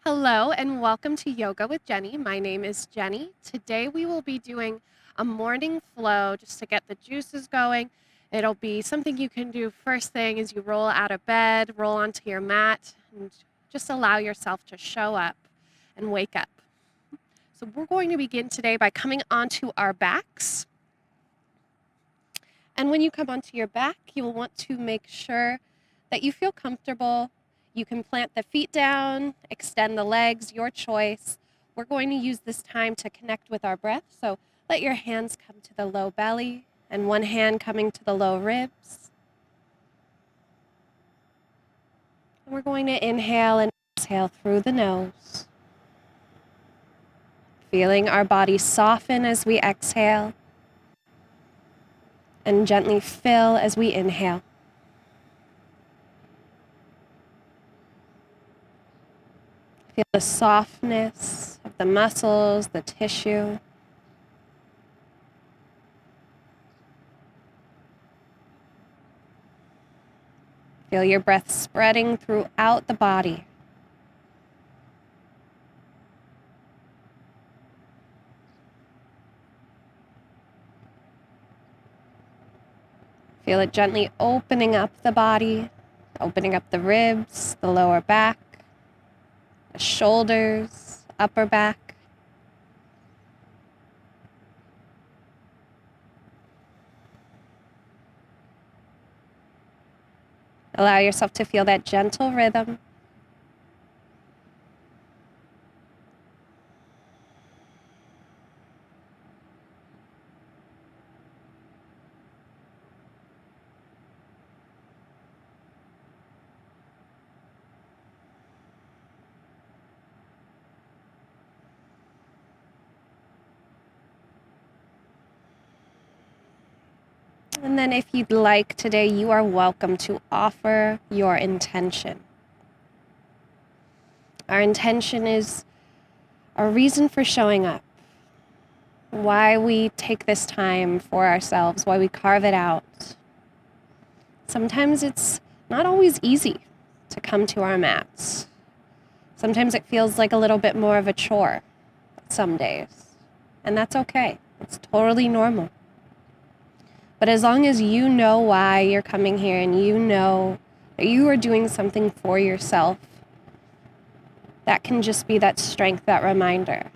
Hello and welcome to Yoga with Jenny. My name is Jenny. Today we will be doing a morning flow just to get the juices going. It'll be something you can do first thing as you roll out of bed, roll onto your mat, and just allow yourself to show up and wake up. So we're going to begin today by coming onto our backs. And when you come onto your back, you will want to make sure that you feel comfortable. You can plant the feet down, extend the legs, your choice. We're going to use this time to connect with our breath. So let your hands come to the low belly and one hand coming to the low ribs. And we're going to inhale and exhale through the nose. Feeling our body soften as we exhale and gently fill as we inhale. Feel the softness of the muscles, the tissue. Feel your breath spreading throughout the body. Feel it gently opening up the body, opening up the ribs, the lower back, the shoulders, upper back. Allow yourself to feel that gentle rhythm. And then if you'd like today, you are welcome to offer your intention. Our intention is our reason for showing up, why we take this time for ourselves, why we carve it out. Sometimes it's not always easy to come to our mats. Sometimes it feels like a little bit more of a chore some days, and that's okay. It's totally normal. But as long as you know why you're coming here and you know that you are doing something for yourself, that can just be that strength, that reminder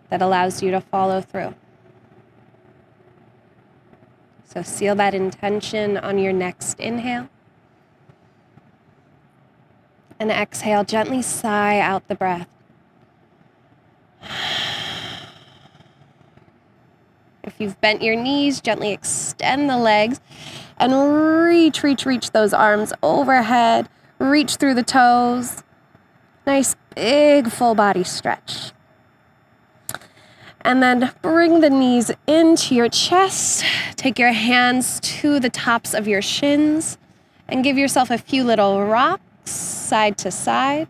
that allows you to follow through. So seal that intention on your next inhale. And exhale, gently sigh out the breath. If you've bent your knees, gently extend the legs and reach those arms overhead. Reach through the toes. Nice big full body stretch. And then bring the knees into your chest. Take your hands to the tops of your shins and give yourself a few little rocks side to side.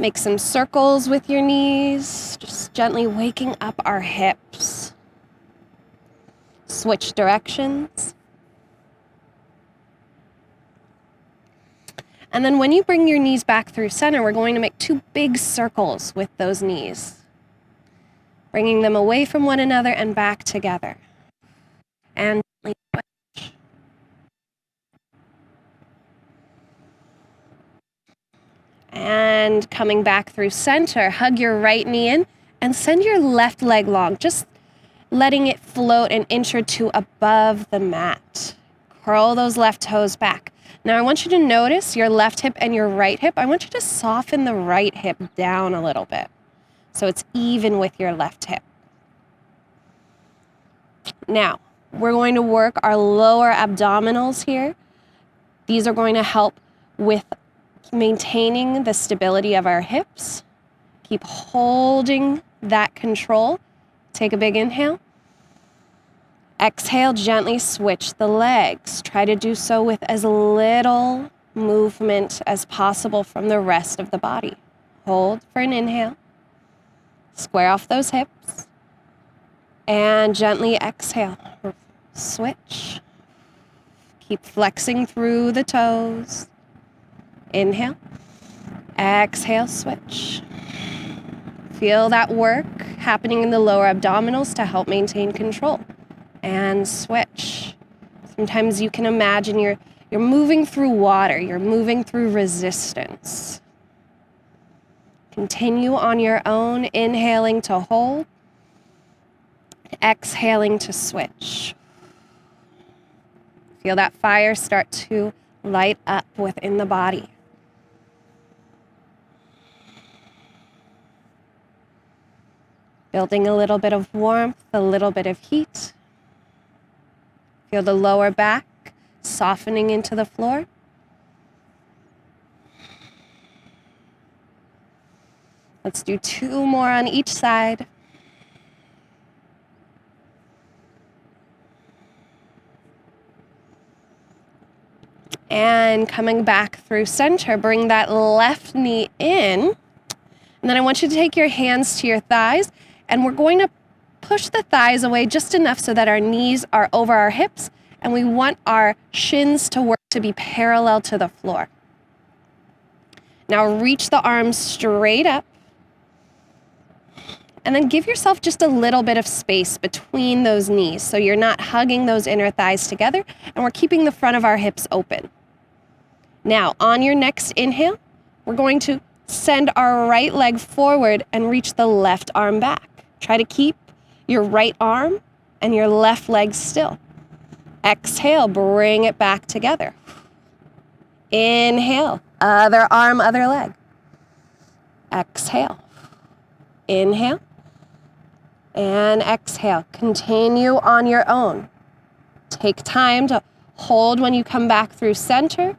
Make some circles with your knees, just gently waking up our hips. Switch directions. And then when you bring your knees back through center, we're going to make two big circles with those knees, bringing them away from one another and back together. And switch. And coming back through center, hug your right knee in and send your left leg long, just letting it float an inch or two above the mat. Curl those left toes back. Now I want you to notice your left hip and your right hip. I want you to soften the right hip down a little bit so it's even with your left hip. Now, we're going to work our lower abdominals here. These are going to help with maintaining the stability of our hips. Keep holding that control. Take a big inhale. Exhale, gently switch the legs. Try to do so with as little movement as possible from the rest of the body. Hold for an inhale. Square off those hips. And gently exhale. Switch. Keep flexing through the toes. Inhale. Exhale, switch. Feel that work happening in the lower abdominals to help maintain control. And switch. Sometimes you can imagine you're moving through water. You're moving through resistance. Continue on your own, inhaling to hold. Exhaling to switch. Feel that fire start to light up within the body. Building a little bit of warmth, a little bit of heat. Feel the lower back softening into the floor. Let's do 2 more on each side. And coming back through center, bring that left knee in. And then I want you to take your hands to your thighs, and we're going to push the thighs away just enough so that our knees are over our hips, and we want our shins to work to be parallel to the floor. Now reach the arms straight up, and then give yourself just a little bit of space between those knees so you're not hugging those inner thighs together, and we're keeping the front of our hips open. Now, on your next inhale, we're going to send our right leg forward and reach the left arm back. Try to keep your right arm and your left leg still. Exhale, bring it back together. Inhale, other arm, other leg. Exhale. Inhale. And exhale. Continue on your own. Take time to hold when you come back through center.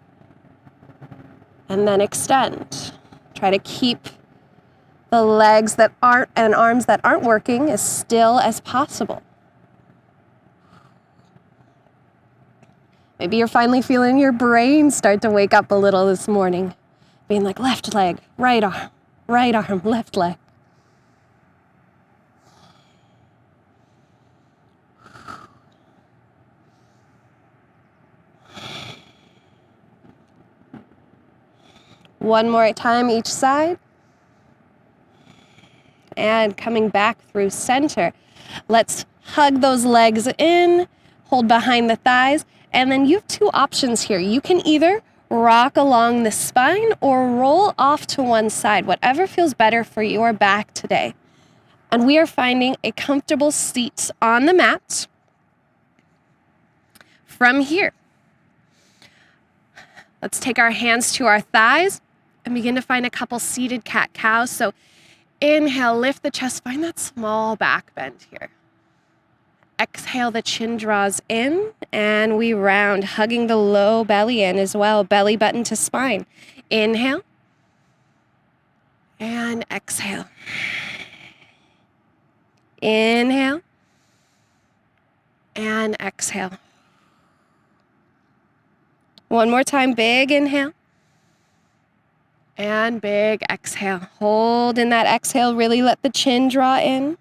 And then extend. Try to keep the legs that aren't and arms that aren't working as still as possible. Maybe you're finally feeling your brain start to wake up a little this morning. Being like left leg, right arm, left leg. One more time each side. And coming back through center. Let's hug those legs in, hold behind the thighs, and then you have 2 options here. You can either rock along the spine or roll off to one side, whatever feels better for your back today. And we are finding a comfortable seat on the mat. From here, let's take our hands to our thighs and begin to find a couple seated cat-cows. So inhale, lift the chest, find that small back bend here. Exhale, the chin draws in, and we round, hugging the low belly in as well, belly button to spine. Inhale, and exhale. Inhale, and exhale. One more time, big inhale. And big exhale. Hold in that exhale. Really let the chin draw in.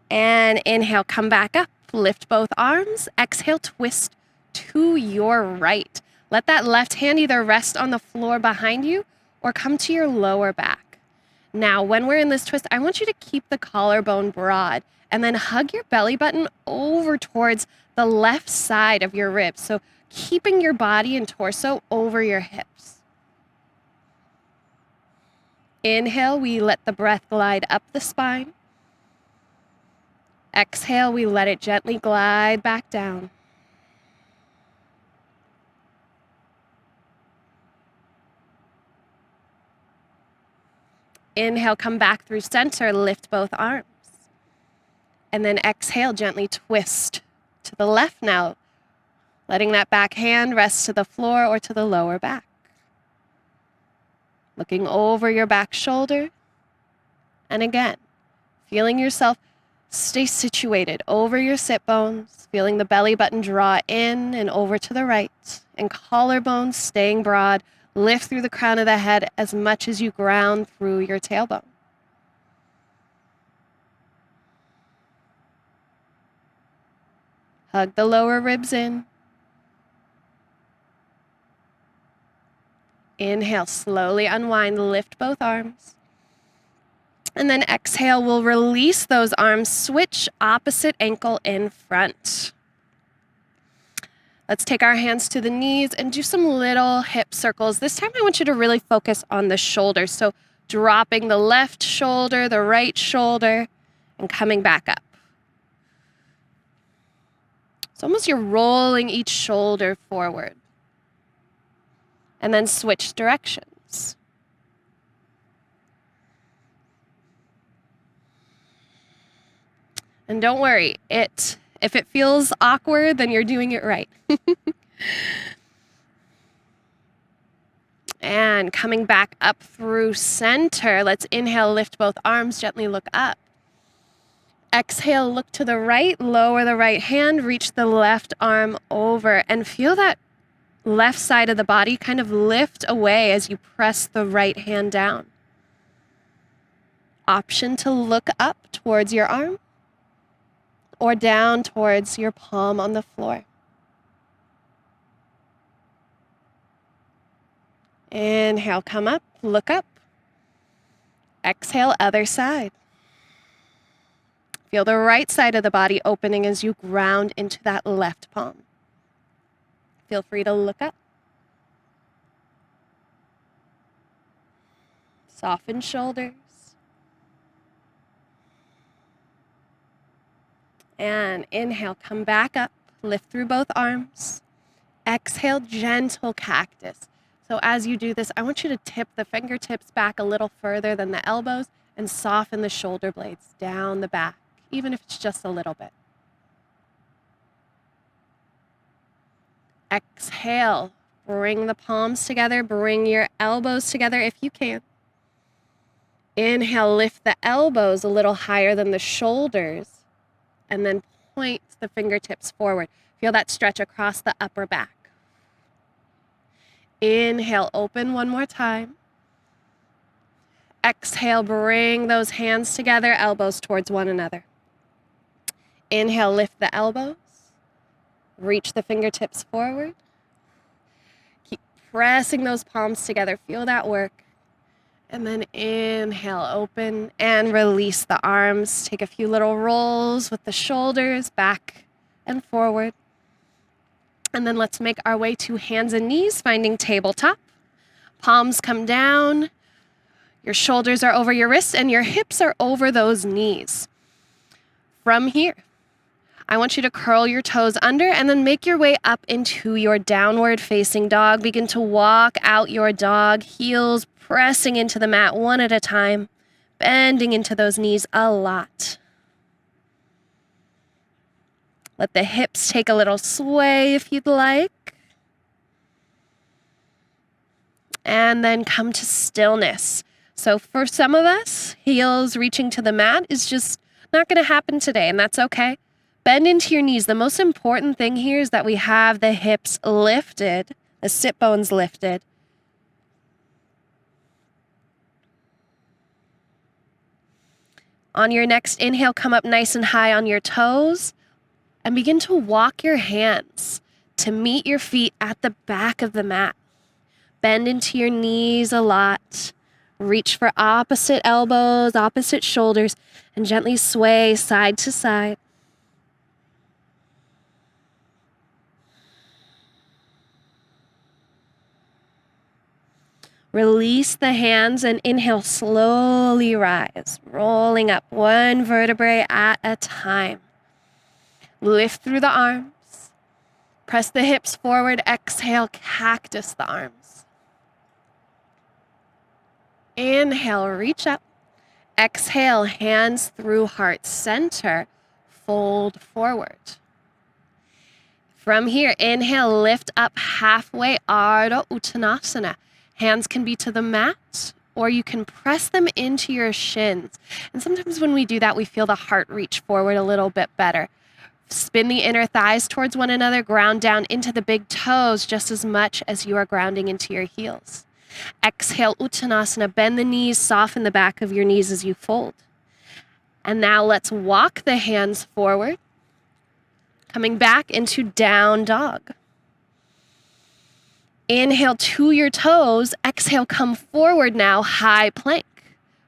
And inhale, come back up. Lift both arms. Exhale, twist to your right. Let that left hand either rest on the floor behind you or come to your lower back. Now, when we're in this twist, I want you to keep the collarbone broad and then hug your belly button over towards the left side of your ribs. So keeping your body and torso over your hips. Inhale, we let the breath glide up the spine. Exhale, we let it gently glide back down. Inhale, come back through center, lift both arms. And then exhale, gently twist to the left now, letting that back hand rest to the floor or to the lower back. Looking over your back shoulder. And again, feeling yourself stay situated over your sit bones, feeling the belly button draw in and over to the right, and collarbones staying broad. Lift through the crown of the head as much as you ground through your tailbone. Hug the lower ribs in. Inhale, slowly unwind, lift both arms. And then exhale, we'll release those arms, switch opposite ankle in front. Let's take our hands to the knees and do some little hip circles. This time I want you to really focus on the shoulders. So dropping the left shoulder, the right shoulder, and coming back up. It's almost you're rolling each shoulder forward. And then switch directions. And don't worry, if it feels awkward, then you're doing it right. And coming back up through center, let's inhale, lift both arms, gently look up. Exhale, look to the right, lower the right hand, reach the left arm over, and feel that left side of the body kind of lift away as you press the right hand down. Option to look up towards your arm or down towards your palm on the floor. Inhale, come up, look up. Exhale, other side. Feel the right side of the body opening as you ground into that left palm. Feel free to look up. Soften shoulders. And inhale, come back up, lift through both arms. Exhale, gentle cactus. So as you do this, I want you to tip the fingertips back a little further than the elbows and soften the shoulder blades down the back, even if it's just a little bit. Exhale, bring the palms together, bring your elbows together if you can. Inhale, lift the elbows a little higher than the shoulders. And then point the fingertips forward. Feel that stretch across the upper back. Inhale, open one more time. Exhale, bring those hands together, elbows towards one another. Inhale, lift the elbows. Reach the fingertips forward. Keep pressing those palms together. Feel that work. And then inhale, open and release the arms. Take a few little rolls with the shoulders back and forward. And then let's make our way to hands and knees, finding tabletop. Palms come down. Your shoulders are over your wrists and your hips are over those knees. From here, I want you to curl your toes under and then make your way up into your downward facing dog. Begin to walk out your dog, heels pressing into the mat one at a time, bending into those knees a lot. Let the hips take a little sway if you'd like. And then come to stillness. So for some of us, heels reaching to the mat is just not going to happen today, and that's okay. Bend into your knees. The most important thing here is that we have the hips lifted, the sit bones lifted. On your next inhale, come up nice and high on your toes and begin to walk your hands to meet your feet at the back of the mat. Bend into your knees a lot. Reach for opposite elbows, opposite shoulders, and gently sway side to side. Release the hands and inhale, slowly rise, rolling up one vertebrae at a time. Lift through the arms. Press the hips forward. Exhale, cactus the arms. Inhale, reach up. Exhale, hands through heart center. Fold forward. From here, inhale, lift up halfway, Ardha Uttanasana. Hands can be to the mat, or you can press them into your shins. And sometimes when we do that, we feel the heart reach forward a little bit better. Spin the inner thighs towards one another, ground down into the big toes just as much as you are grounding into your heels. Exhale, Uttanasana, bend the knees, soften the back of your knees as you fold. And now let's walk the hands forward. Coming back into down dog. Inhale to your toes. Exhale, come forward now, high plank.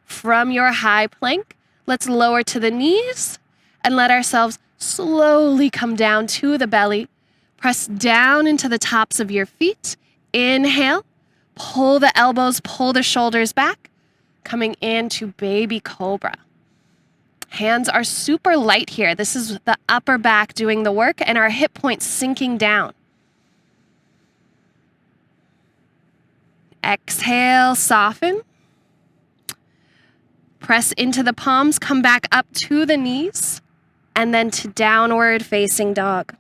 From your high plank, let's lower to the knees and let ourselves slowly come down to the belly. Press down into the tops of your feet. Inhale, pull the elbows, pull the shoulders back. Coming into baby cobra. Hands are super light here. This is the upper back doing the work and our hip points sinking down. Exhale, soften. Press into the palms, come back up to the knees, and then to downward facing dog.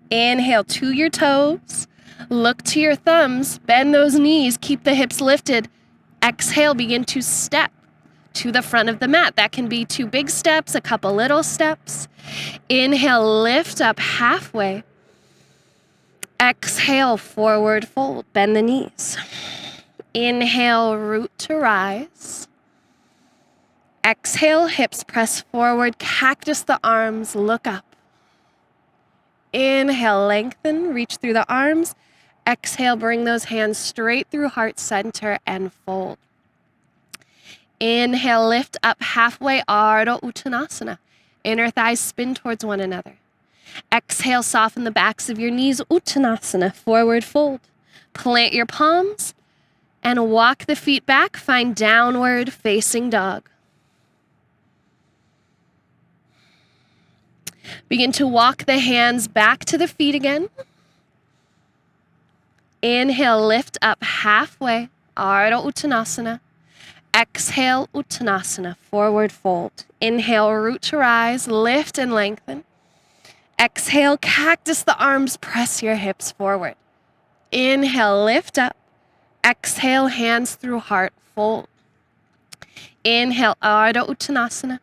Inhale to your toes. Look to your thumbs, bend those knees, keep the hips lifted. Exhale, begin to step to the front of the mat. That can be 2 big steps, a couple little steps. Inhale, lift up halfway. Exhale, forward fold, bend the knees. Inhale, root to rise. Exhale, hips press forward, cactus the arms, look up. Inhale, lengthen, reach through the arms. Exhale, bring those hands straight through heart center and fold. Inhale, lift up halfway, Ardha Uttanasana. Inner thighs spin towards one another. Exhale, soften the backs of your knees, Uttanasana, forward fold. Plant your palms and walk the feet back, find downward facing dog. Begin to walk the hands back to the feet again. Inhale, lift up halfway, Ardha Uttanasana. Exhale, Uttanasana, forward fold. Inhale, root to rise, lift and lengthen. Exhale, cactus the arms, press your hips forward. Inhale, lift up. Exhale, hands through heart, fold. Inhale, Ardha Uttanasana.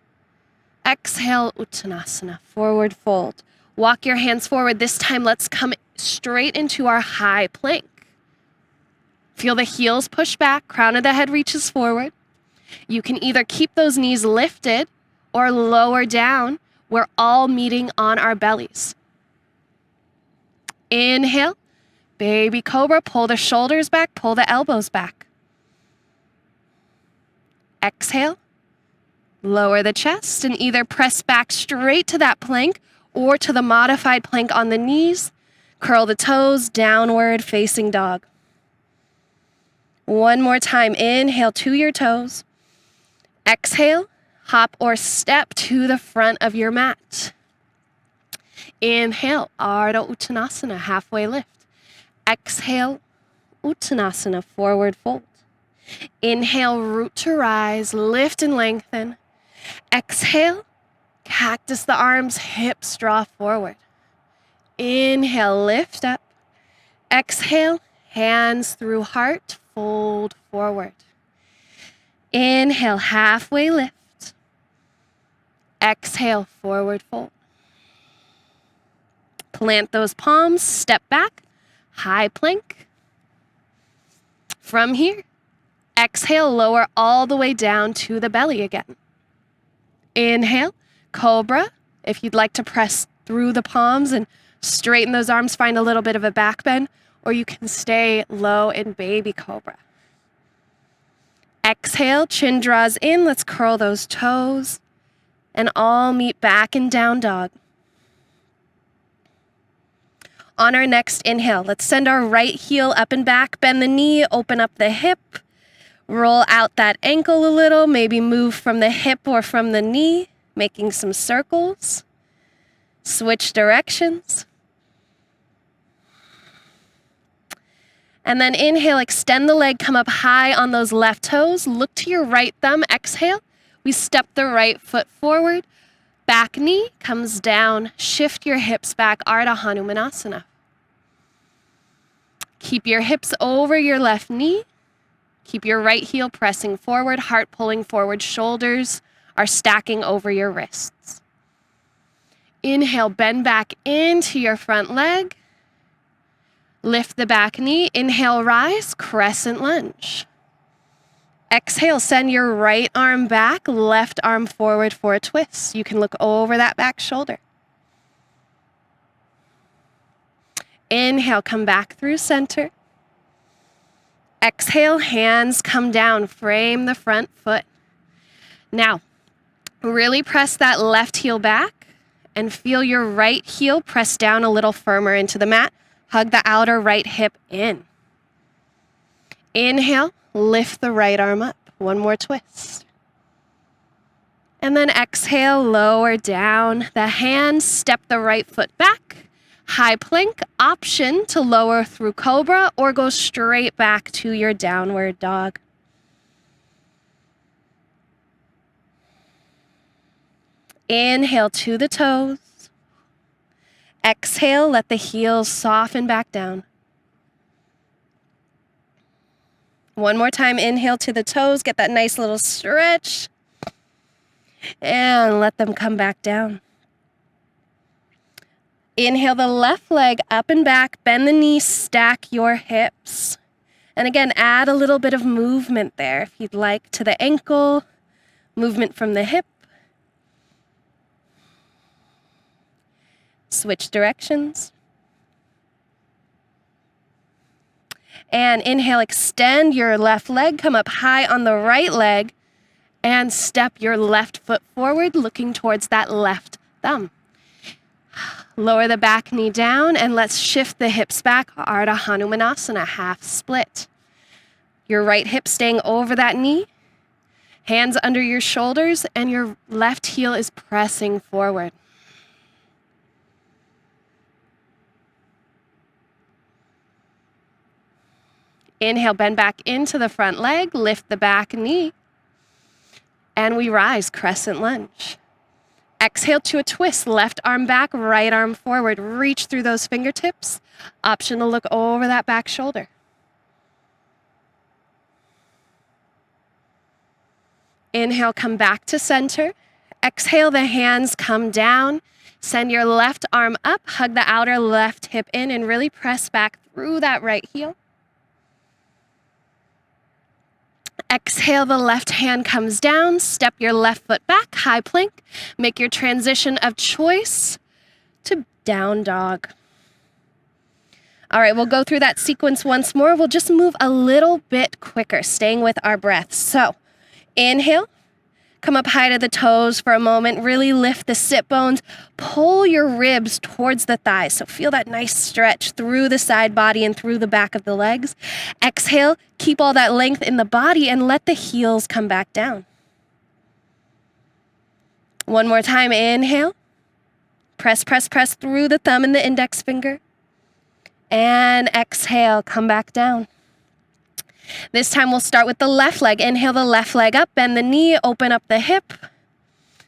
Exhale, Uttanasana, forward fold. Walk your hands forward. This time, let's come straight into our high plank. Feel the heels push back, crown of the head reaches forward. You can either keep those knees lifted or lower down. We're all meeting on our bellies. Inhale, baby cobra, pull the shoulders back, pull the elbows back. Exhale, lower the chest and either press back straight to that plank or to the modified plank on the knees. Curl the toes, downward facing dog. One more time, inhale to your toes. Exhale, hop or step to the front of your mat. Inhale, Ardha Uttanasana, halfway lift. Exhale, Uttanasana, forward fold. Inhale, root to rise, lift and lengthen. Exhale, cactus the arms, hips draw forward. Inhale, lift up. Exhale, hands through heart, fold forward. Inhale, halfway lift. Exhale, forward fold. Plant those palms, step back, high plank. From here, exhale, lower all the way down to the belly again. Inhale, cobra. If you'd like to press through the palms and straighten those arms, find a little bit of a back bend, or you can stay low in baby cobra. Exhale, chin draws in. Let's curl those toes and all meet back in down dog. On our next inhale, let's send our right heel up and back, bend the knee, open up the hip, roll out that ankle a little, maybe move from the hip or from the knee, making some circles. Switch directions. And then inhale, extend the leg, come up high on those left toes. Look to your right thumb, exhale. We step the right foot forward. Back knee comes down. Shift your hips back, Ardha Hanumanasana. Keep your hips over your left knee. Keep your right heel pressing forward, heart pulling forward, shoulders are stacking over your wrists. Inhale, bend back into your front leg. Lift the back knee. Inhale, rise, crescent lunge. Exhale, send your right arm back, left arm forward for a twist. You can look over that back shoulder. Inhale, come back through center. Exhale, hands come down, frame the front foot. Now, really press that left heel back and feel your right heel press down a little firmer into the mat. Hug the outer right hip in. Inhale, lift the right arm up. One more twist. And then exhale, lower down the hands, step the right foot back. High plank, option to lower through cobra or go straight back to your downward dog. Inhale to the toes. Exhale, let the heels soften back down. One more time, inhale to the toes, get that nice little stretch. And let them come back down. Inhale the left leg up and back, bend the knees, stack your hips. And again, add a little bit of movement there if you'd like to the ankle, movement from the hip. Switch directions. And inhale, extend your left leg, come up high on the right leg, and step your left foot forward, looking towards that left thumb. Lower the back knee down, and let's shift the hips back, Ardha Hanumanasana, half split. Your right hip staying over that knee, hands under your shoulders, and your left heel is pressing forward. Inhale, bend back into the front leg, lift the back knee, and we rise, Crescent Lunge. Exhale to a twist, left arm back, right arm forward. Reach through those fingertips. Option to look over that back shoulder. Inhale, come back to center. Exhale, the hands come down. Send your left arm up, hug the outer left hip in, and really press back through that right heel. Exhale, the left hand comes down, step your left foot back, high plank. Make your transition of choice to down dog. All right, we'll go through that sequence once more. We'll just move a little bit quicker, staying with our breath. So, inhale, come up high to the toes for a moment, really lift the sit bones, pull your ribs towards the thighs. So feel that nice stretch through the side body and through the back of the legs. Exhale, keep all that length in the body and let the heels come back down. One more time, inhale. Press, press, press through the thumb and the index finger. And exhale, come back down. This time we'll start with the left leg. Inhale the left leg up, bend the knee, open up the hip.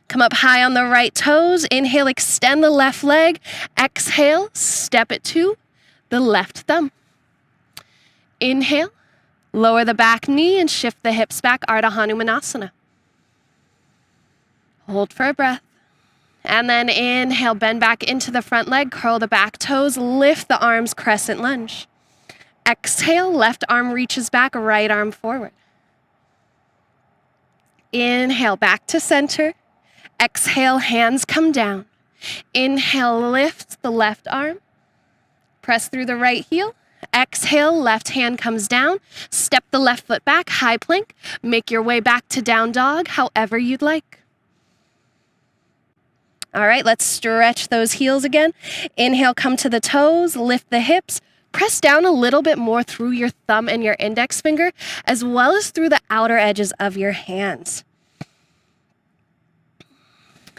Come up high on the right toes. Inhale, extend the left leg. Exhale, step it to the left thumb. Inhale, lower the back knee and shift the hips back, Ardha Hanumanasana. Hold for a breath. And then inhale, bend back into the front leg, curl the back toes, lift the arms, Crescent Lunge. Exhale, left arm reaches back, right arm forward. Inhale, back to center. Exhale, hands come down. Inhale, lift the left arm. Press through the right heel. Exhale, left hand comes down. Step the left foot back, high plank. Make your way back to down dog, however you'd like. All right, let's stretch those heels again. Inhale, come to the toes, lift the hips. Press down a little bit more through your thumb and your index finger, as well as through the outer edges of your hands.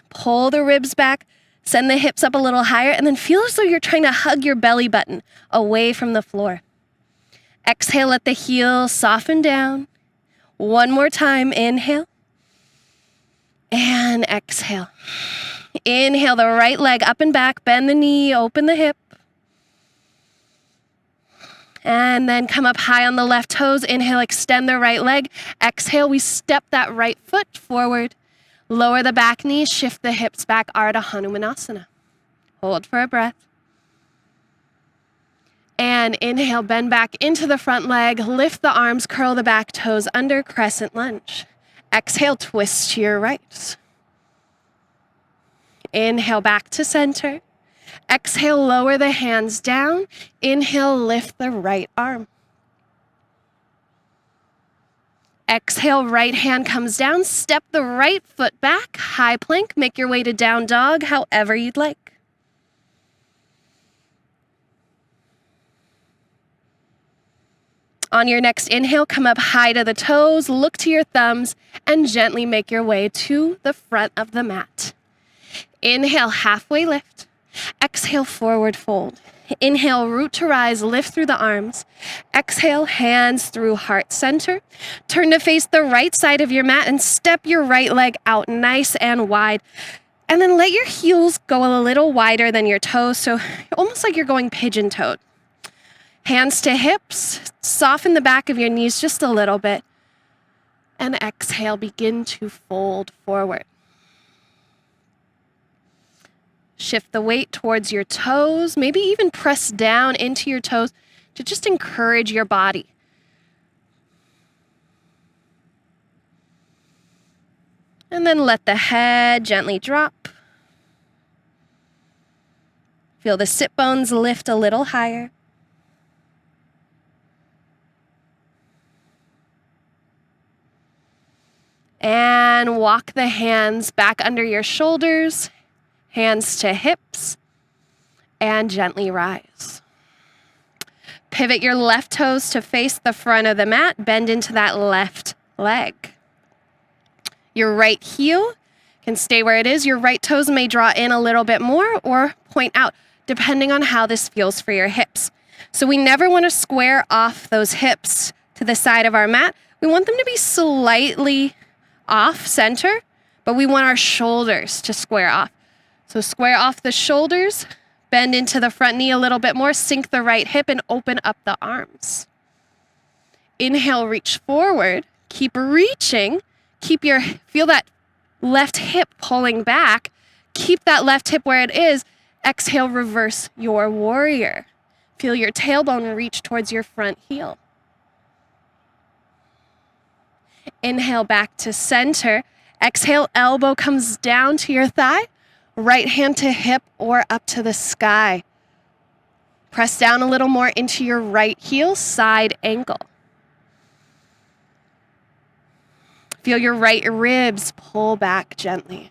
Pull the ribs back, send the hips up a little higher, and then feel as though you're trying to hug your belly button away from the floor. Exhale, let the heels soften down. One more time, inhale. And exhale. Inhale the right leg up and back, bend the knee, open the hip. And then come up high on the left toes. Inhale, extend the right leg. Exhale, we step that right foot forward. Lower the back knee, shift the hips back, Ardha Hanumanasana. Hold for a breath. And inhale, bend back into the front leg, lift the arms, curl the back toes under, crescent lunge. Exhale, twist to your right. Inhale, back to center. Exhale, lower the hands down. Inhale, lift the right arm. Exhale, right hand comes down. Step the right foot back, high plank. Make your way to down dog, however you'd like. On your next inhale, come up high to the toes, look to your thumbs, and gently make your way to the front of the mat. Inhale, halfway lift. Exhale, forward fold. Inhale, root to rise, lift through the arms. Exhale, hands through heart center. Turn to face the right side of your mat and step your right leg out nice and wide. And then let your heels go a little wider than your toes, so almost like you're going pigeon-toed. Hands to hips, soften the back of your knees just a little bit. And exhale, begin to fold forward. Shift the weight towards your toes, maybe even press down into your toes to just encourage your body. And then let the head gently drop. Feel the sit bones lift a little higher. And walk the hands back under your shoulders. Hands to hips, and gently rise. Pivot your left toes to face the front of the mat. Bend into that left leg. Your right heel can stay where it is. Your right toes may draw in a little bit more or point out, depending on how this feels for your hips. So we never want to square off those hips to the side of our mat. We want them to be slightly off center, but we want our shoulders to square off. So square off the shoulders, bend into the front knee a little bit more, sink the right hip and open up the arms. Inhale, reach forward, keep reaching, feel that left hip pulling back, keep that left hip where it is. Exhale, reverse your warrior. Feel your tailbone reach towards your front heel. Inhale, back to center. Exhale, elbow comes down to your thigh. Right hand to hip or up to the sky. Press down a little more into your right heel, side ankle. Feel your right ribs pull back gently.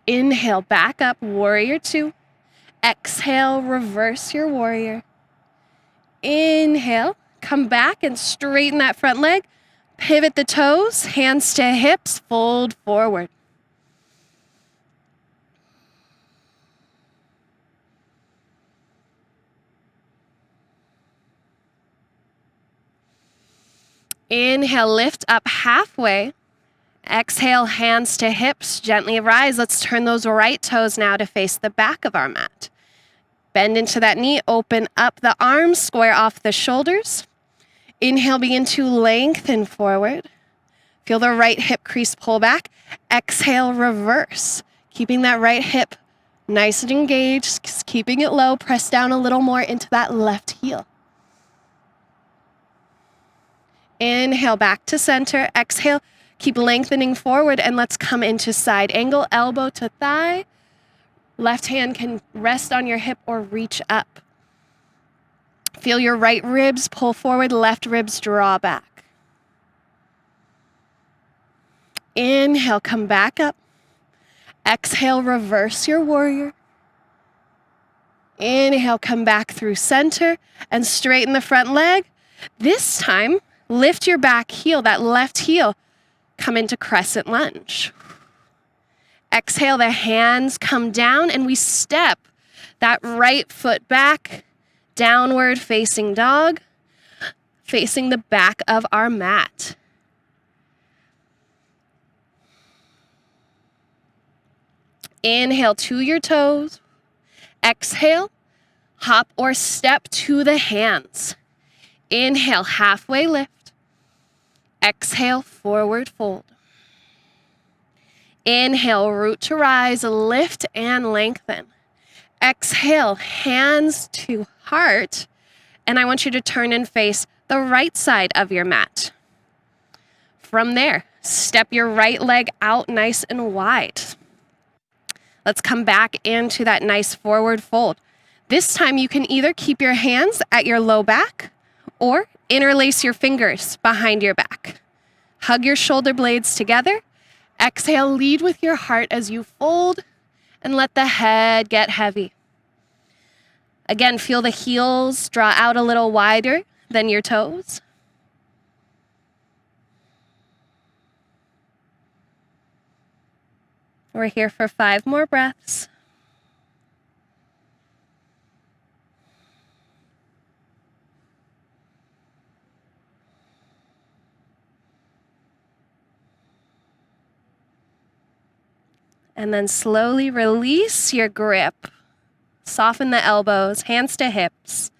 Inhale, back up, warrior two. Exhale, reverse your warrior. Inhale, come back and straighten that front leg. Pivot the toes, hands to hips, fold forward. Inhale, lift up halfway. Exhale, hands to hips, gently rise. Let's turn those right toes now to face the back of our mat. Bend into that knee, open up the arms, square off the shoulders. Inhale, begin to lengthen forward. Feel the right hip crease pull back. Exhale, reverse. Keeping that right hip nice and engaged, keeping it low. Press down a little more into that left heel. Inhale, back to center. Exhale, keep lengthening forward, and let's come into side angle, elbow to thigh. Left hand can rest on your hip or reach up. Feel your right ribs pull forward, left ribs draw back. Inhale, come back up. Exhale, reverse your warrior. Inhale, come back through center and straighten the front leg. This time, lift your back heel, that left heel. Come into crescent lunge. Exhale, the hands come down and we step that right foot back, downward facing dog, facing the back of our mat. Inhale to your toes. Exhale, hop or step to the hands. Inhale, halfway lift. Exhale, forward fold. Inhale, root to rise, lift and lengthen. Exhale, hands to heart. And I want you to turn and face the right side of your mat. From there, step your right leg out nice and wide. Let's come back into that nice forward fold. This time you can either keep your hands at your low back or interlace your fingers behind your back. Hug your shoulder blades together. Exhale, lead with your heart as you fold and let the head get heavy. Again, feel the heels draw out a little wider than your toes. We're here for 5 more breaths. And then slowly release your grip. Soften the elbows, hands to hips.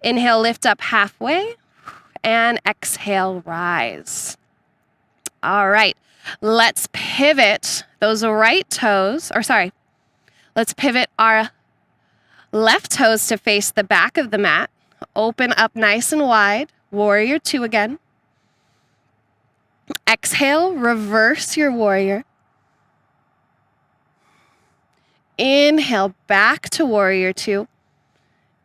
Inhale, lift up halfway, and exhale, rise. All right, let's pivot those right toes, let's pivot our left toes to face the back of the mat. Open up nice and wide, warrior 2 again. Exhale, reverse your warrior. Inhale, back to warrior 2.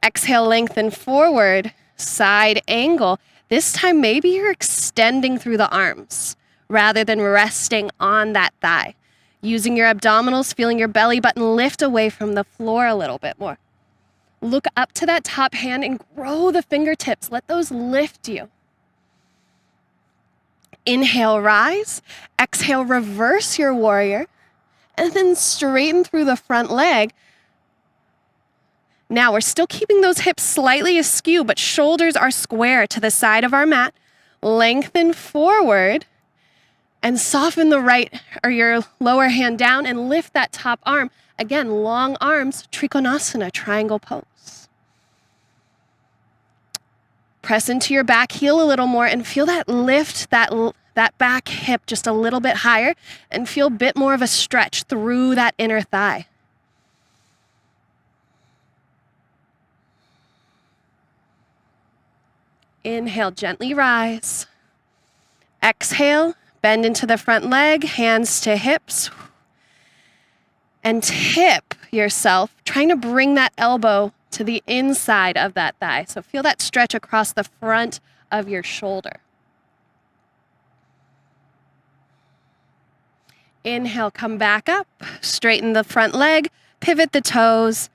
Exhale, lengthen forward, side angle. This time, maybe you're extending through the arms rather than resting on that thigh. Using your abdominals, feeling your belly button lift away from the floor a little bit more. Look up to that top hand and grow the fingertips. Let those lift you. Inhale, rise. Exhale, reverse your warrior. And then straighten through the front leg. Now we're still keeping those hips slightly askew, but shoulders are square to the side of our mat. Lengthen forward and soften the right or your lower hand down and lift that top arm. Again, long arms, Trikonasana, triangle pose. Press into your back heel a little more and feel that lift, that back hip just a little bit higher, and feel a bit more of a stretch through that inner thigh. Inhale, gently rise. Exhale, bend into the front leg, hands to hips. And tip yourself, trying to bring that elbow to the inside of that thigh. So feel that stretch across the front of your shoulder. Inhale, come back up, straighten the front leg, pivot the toes,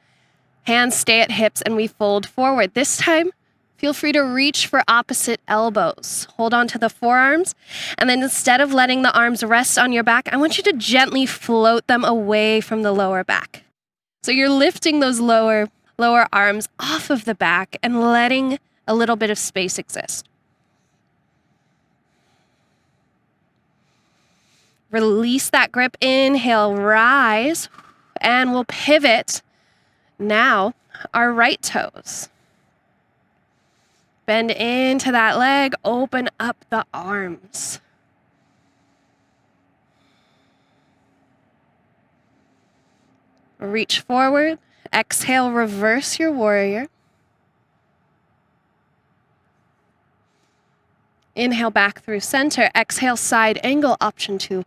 hands stay at hips, and we fold forward. This time, feel free to reach for opposite elbows. Hold on to the forearms, and then instead of letting the arms rest on your back, I want you to gently float them away from the lower back. So you're lifting those lower arms off of the back and letting a little bit of space exist. Release that grip. Inhale, rise, and we'll pivot now our right toes. Bend into that leg, open up the arms. Reach forward, exhale, reverse your warrior. Inhale back through center, exhale, side angle, option 2.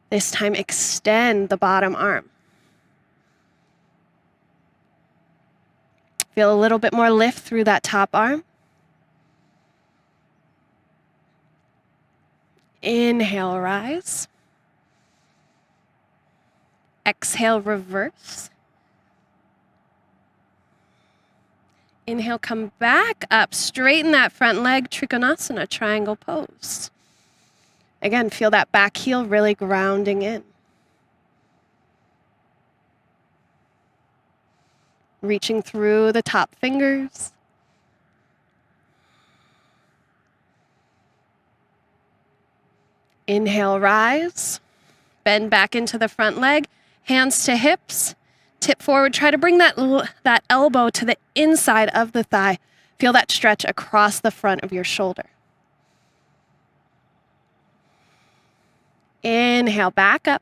This time, extend the bottom arm. Feel a little bit more lift through that top arm. Inhale, rise. Exhale, reverse. Inhale, come back up, straighten that front leg, Trikonasana, triangle pose. Again, feel that back heel really grounding in. Reaching through the top fingers. Inhale, rise. Bend back into the front leg, hands to hips. Tip forward, try to bring that elbow to the inside of the thigh. Feel that stretch across the front of your shoulder. Inhale, back up.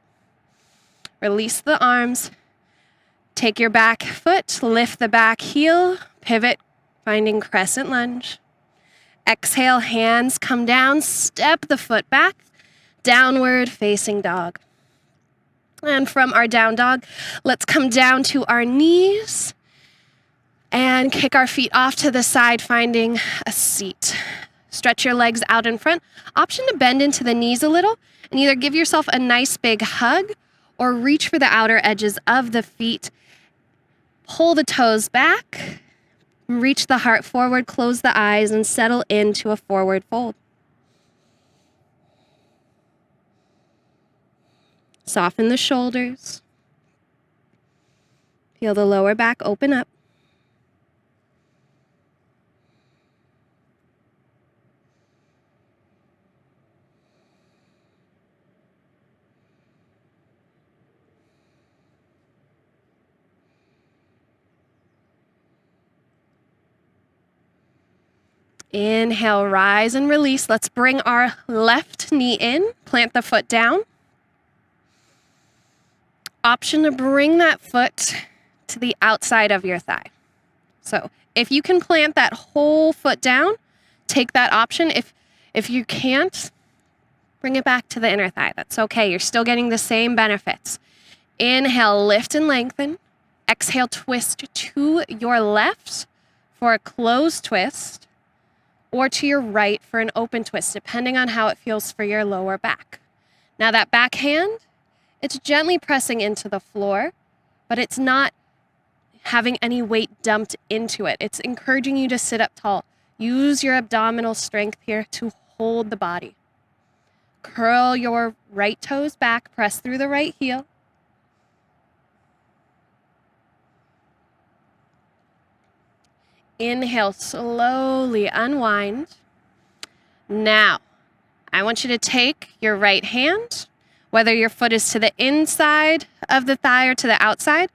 Release the arms. Take your back foot, lift the back heel, pivot, finding Crescent Lunge. Exhale, hands come down, step the foot back, downward facing dog. And from our down dog, let's come down to our knees and kick our feet off to the side, finding a seat. Stretch your legs out in front. Option to bend into the knees a little and either give yourself a nice big hug or reach for the outer edges of the feet. Pull the toes back, reach the heart forward, close the eyes, and settle into a forward fold. Soften the shoulders. Feel the lower back open up. Inhale, rise and release. Let's bring our left knee in, plant the foot down. Option to bring that foot to the outside of your thigh. So if you can plant that whole foot down, take that option. If you can't, bring it back to the inner thigh. That's okay. You're still getting the same benefits. Inhale, lift and lengthen. Exhale, twist to your left for a closed twist, or to your right for an open twist, depending on how it feels for your lower back. Now that back hand, it's gently pressing into the floor, but it's not having any weight dumped into it. It's encouraging you to sit up tall. Use your abdominal strength here to hold the body. Curl your right toes back, press through the right heel. Inhale, slowly unwind. Now, I want you to take your right hand, whether your foot is to the inside of the thigh or to the outside,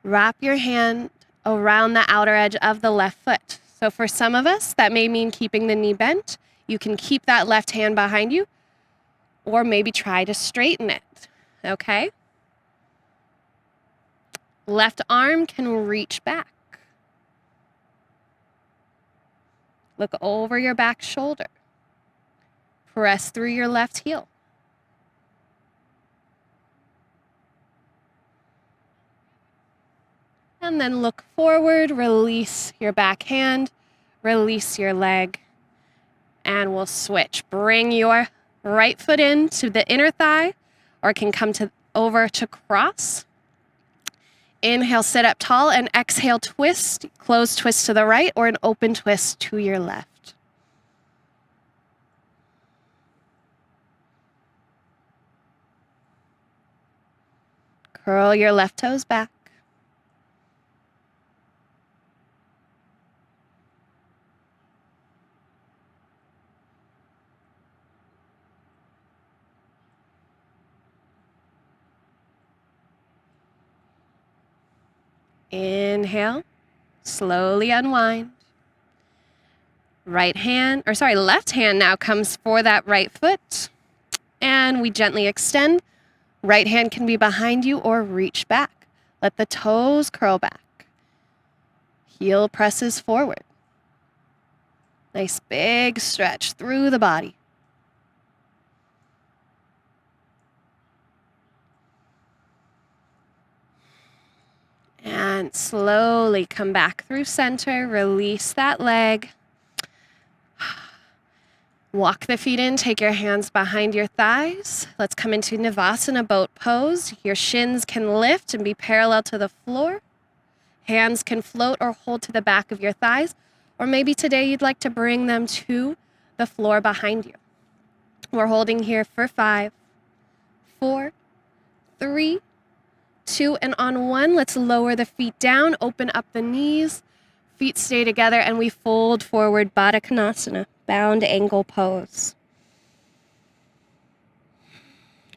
wrap your hand around the outer edge of the left foot. So for some of us, that may mean keeping the knee bent. You can keep that left hand behind you, or maybe try to straighten it, okay? Left arm can reach back. Look over your back shoulder. Press through your left heel. And then look forward, release your back hand, release your leg, and we'll switch. Bring your right foot in to the inner thigh, or it can come over to cross. Inhale, sit up tall, and exhale, twist, closed twist to the right, or an open twist to your left. Curl your left toes back. Inhale, slowly unwind. Left hand now comes for that right foot, and we gently extend. Right hand can be behind you or reach back. Let the toes curl back. Heel presses forward. Nice big stretch through the body. And slowly come back through center, release that leg. Walk the feet in, take your hands behind your thighs. Let's come into Navasana boat pose. Your shins can lift and be parallel to the floor. Hands can float or hold to the back of your thighs. Or maybe today you'd like to bring them to the floor behind you. We're holding here for 5, 4, 3, 2, and on 1, let's lower the feet down, open up the knees, feet stay together, and we fold forward, Baddha Konasana, bound ankle pose.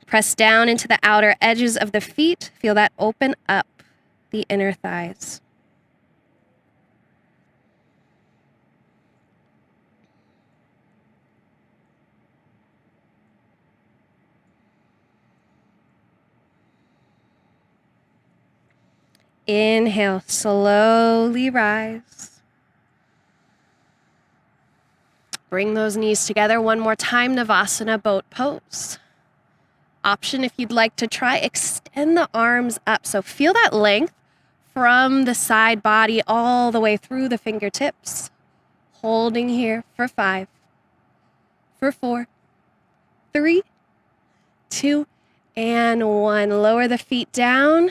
Press down into the outer edges of the feet, feel that open up the inner thighs. Inhale, slowly rise. Bring those knees together one more time, Navasana, boat pose. Option if you'd like to try, extend the arms up. So feel that length from the side body all the way through the fingertips. Holding here for 5, for 4, 3, 2, and 1. Lower the feet down.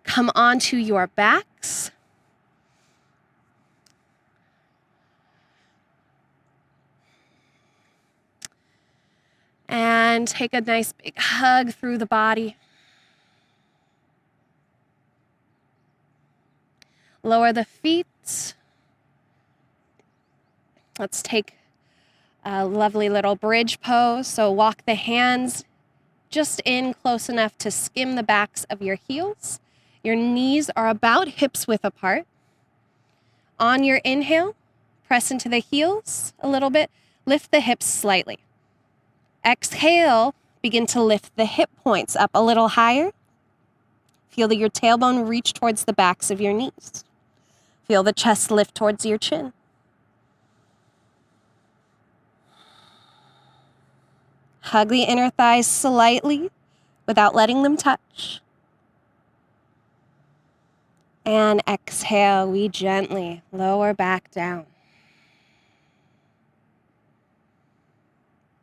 Come onto your backs. And take a nice big hug through the body. Lower the feet. Let's take a lovely little bridge pose. So walk the hands just in close enough to skim the backs of your heels. Your knees are about hips width apart. On your inhale, press into the heels a little bit. Lift the hips slightly. Exhale, begin to lift the hip points up a little higher. Feel that your tailbone reach towards the backs of your knees. Feel the chest lift towards your chin. Hug the inner thighs slightly without letting them touch. And exhale, we gently lower back down.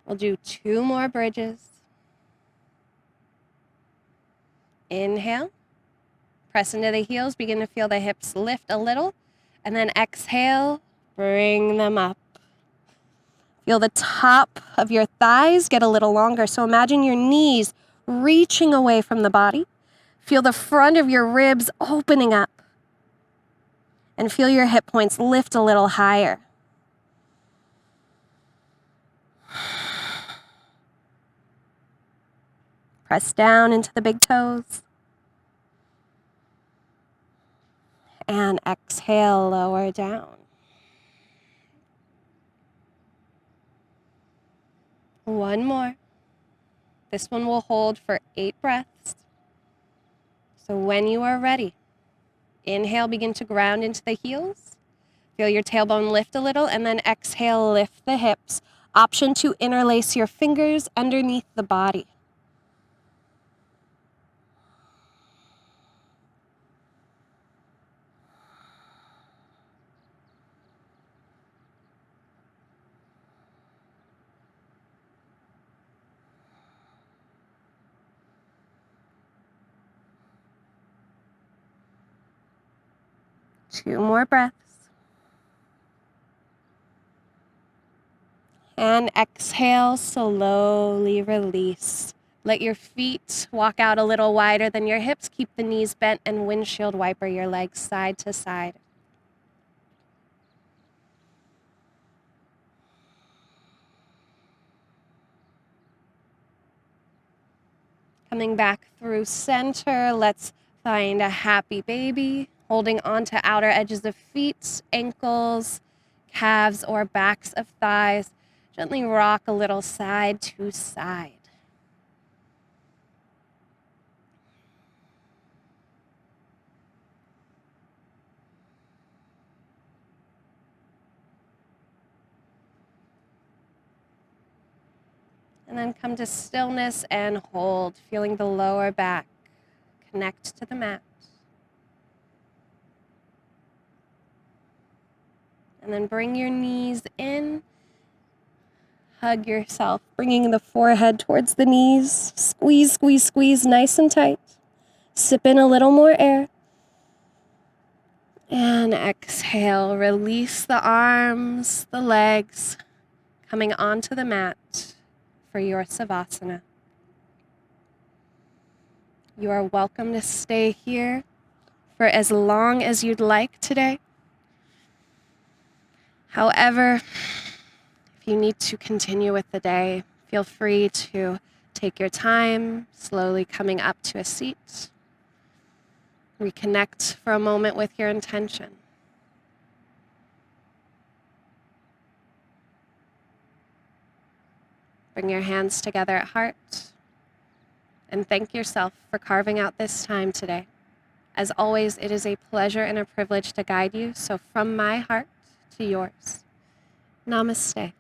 We'll do 2 more bridges. Inhale, press into the heels, begin to feel the hips lift a little, and then exhale, bring them up. Feel the top of your thighs get a little longer, so imagine your knees reaching away from the body. Feel the front of your ribs opening up, and feel your hip points lift a little higher. Press down into the big toes. And exhale, lower down. One more. This one will hold for 8 breaths. So when you are ready, inhale, begin to ground into the heels. Feel your tailbone lift a little, and then exhale, lift the hips. Option to interlace your fingers underneath the body. Two more breaths. And exhale, slowly release. Let your feet walk out a little wider than your hips. Keep the knees bent and windshield wiper your legs side to side. Coming back through center, let's find a happy baby. Holding onto outer edges of feet, ankles, calves, or backs of thighs. Gently rock a little side to side. And then come to stillness and hold, feeling the lower back connect to the mat. And then bring your knees in. Hug yourself, bringing the forehead towards the knees. Squeeze, squeeze, squeeze, nice and tight. Sip in a little more air. And exhale, release the arms, the legs, coming onto the mat for your Savasana. You are welcome to stay here for as long as you'd like today. However, if you need to continue with the day, feel free to take your time, slowly coming up to a seat. Reconnect for a moment with your intention. Bring your hands together at heart and thank yourself for carving out this time today. As always, it is a pleasure and a privilege to guide you. So from my heart to yours, namaste.